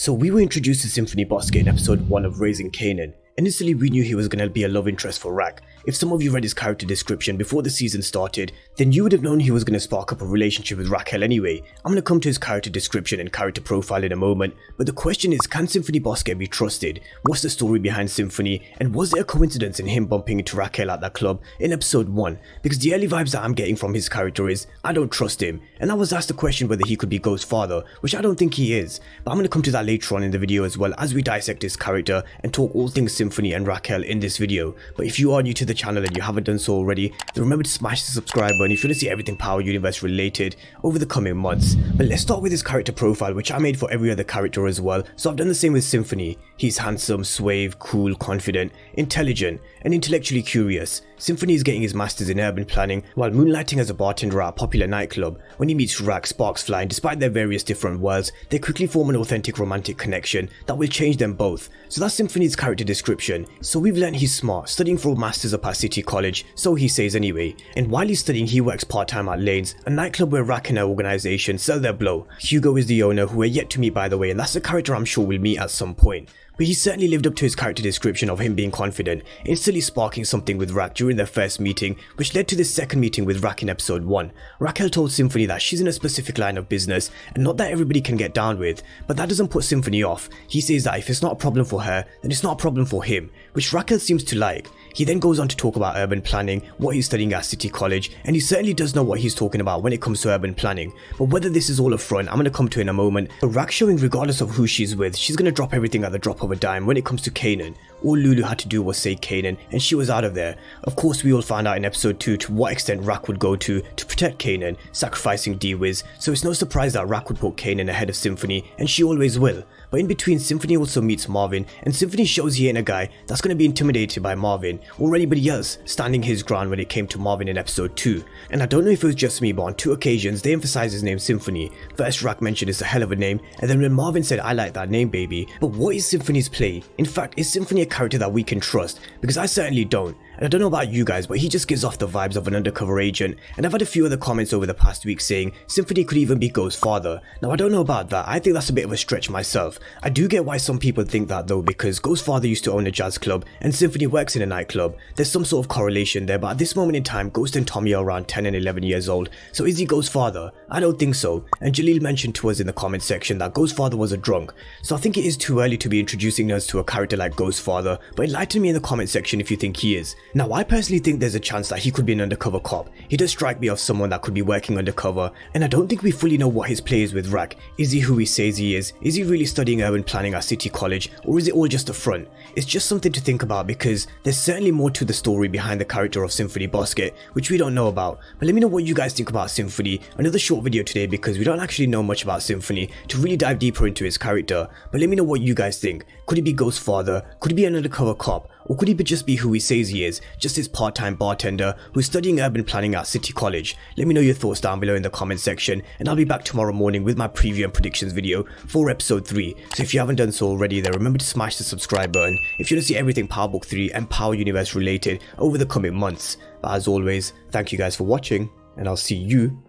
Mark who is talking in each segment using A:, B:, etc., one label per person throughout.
A: So we were introduced to Symphony Bosket in episode 1 of Raising Kanan, and instantly we knew he was going to be a love interest for Raquel. If some of you read his character description before the season started, then you would have known he was going to spark up a relationship with Raquel anyway. I'm going to come to his character description and character profile in a moment, but the question is, can Symphony Bosket be trusted? What's the story behind Symphony, and was there a coincidence in him bumping into Raquel at that club in episode 1? Because the early vibes that I'm getting from his character is, I don't trust him, and I was asked the question whether he could be Ghost's father, which I don't think he is, but I'm going to come to that later on in the video as well as we dissect his character and talk all things Symphony and Raquel in this video. But if you are new to the channel and you haven't done so already, then remember to smash the subscribe button if you want to see everything Power Universe related over the coming months. But let's start with his character profile, which I made for every other character as well, so I've done the same with Symphony. He's handsome, suave, cool, confident, intelligent, and intellectually curious. Symphony is getting his masters in urban planning while moonlighting as a bartender at a popular nightclub. When he meets Raquel, sparks fly, and despite their various different worlds, they quickly form an authentic romantic connection that will change them both. So that's Symphony's character description. So we've learned he's smart, studying for a masters up at City College, so he says anyway. And while he's studying, he works part-time at Lane's, a nightclub where Raquel and her organization sell their blow. Hugo is the owner, who we're yet to meet by the way, and that's a character I'm sure we'll meet at some point. But he certainly lived up to his character description of him being confident, instantly sparking something with Raquel during their first meeting, which led to this second meeting with Raquel in episode 1. Raquel told Symphony that she's in a specific line of business and not that everybody can get down with, but that doesn't put Symphony off. He says that if it's not a problem for her, then it's not a problem for him, which Raquel seems to like. He then goes on to talk about urban planning, what he's studying at City College, and he certainly does know what he's talking about when it comes to urban planning. But whether this is all a front, I'm going to come to in a moment. But Raquel showing regardless of who she's with, she's going to drop everything at the drop of a dime when it comes to Kanan. All Lulu had to do was say Kanan, and she was out of there. Of course, we all found out in episode 2 to what extent Raquel would go to protect Kanan, sacrificing D-Wiz, so it's no surprise that Raquel would put Kanan ahead of Symphony, and she always will. But in between, Symphony also meets Marvin, and Symphony shows he ain't a guy that's going to be intimidated by Marvin, or anybody else, standing his ground when it came to Marvin in episode 2. And I don't know if it was just me, but on 2 occasions, they emphasized his name Symphony. First, Raquel mentioned it's a hell of a name, and then when Marvin said, I like that name, baby. But what is Symphony's play? In fact, is Symphony a character that we can trust? Because I certainly don't. And I don't know about you guys, but he just gives off the vibes of an undercover agent, and I've had a few other comments over the past week saying Symphony could even be Ghost's father. Now I don't know about that, I think that's a bit of a stretch myself. I do get why some people think that though, because Ghost's father used to own a jazz club and Symphony works in a nightclub. There's some sort of correlation there, but at this moment in time, Ghost and Tommy are around 10 and 11 years old, so is he Ghost's father? I don't think so. And Jaleel mentioned to us in the comment section that Ghost's father was a drunk, so I think it is too early to be introducing us to a character like Ghost's father, but enlighten me in the comment section if you think he is. Now I personally think there's a chance that he could be an undercover cop. He does strike me as someone that could be working undercover, and I don't think we fully know what his play is with Raquel. Is he who he says he is? Is he really studying urban planning at City College, or is it all just a front? It's just something to think about because there's certainly more to the story behind the character of Symphony Bosket, which we don't know about. But let me know what you guys think about Symphony. Another short video today because we don't actually know much about Symphony to really dive deeper into his character. But let me know what you guys think. Could he be Ghost's father? Could he be an undercover cop? Or could he just be who he says he is, just his part-time bartender who's studying urban planning at City College? Let me know your thoughts down below in the comment section, and I'll be back tomorrow morning with my preview and predictions video for episode 3. So if you haven't done so already, then remember to smash the subscribe button if you want to see everything Power Book 3 and Power Universe related over the coming months. But as always, thank you guys for watching, and I'll see you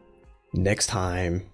A: next time.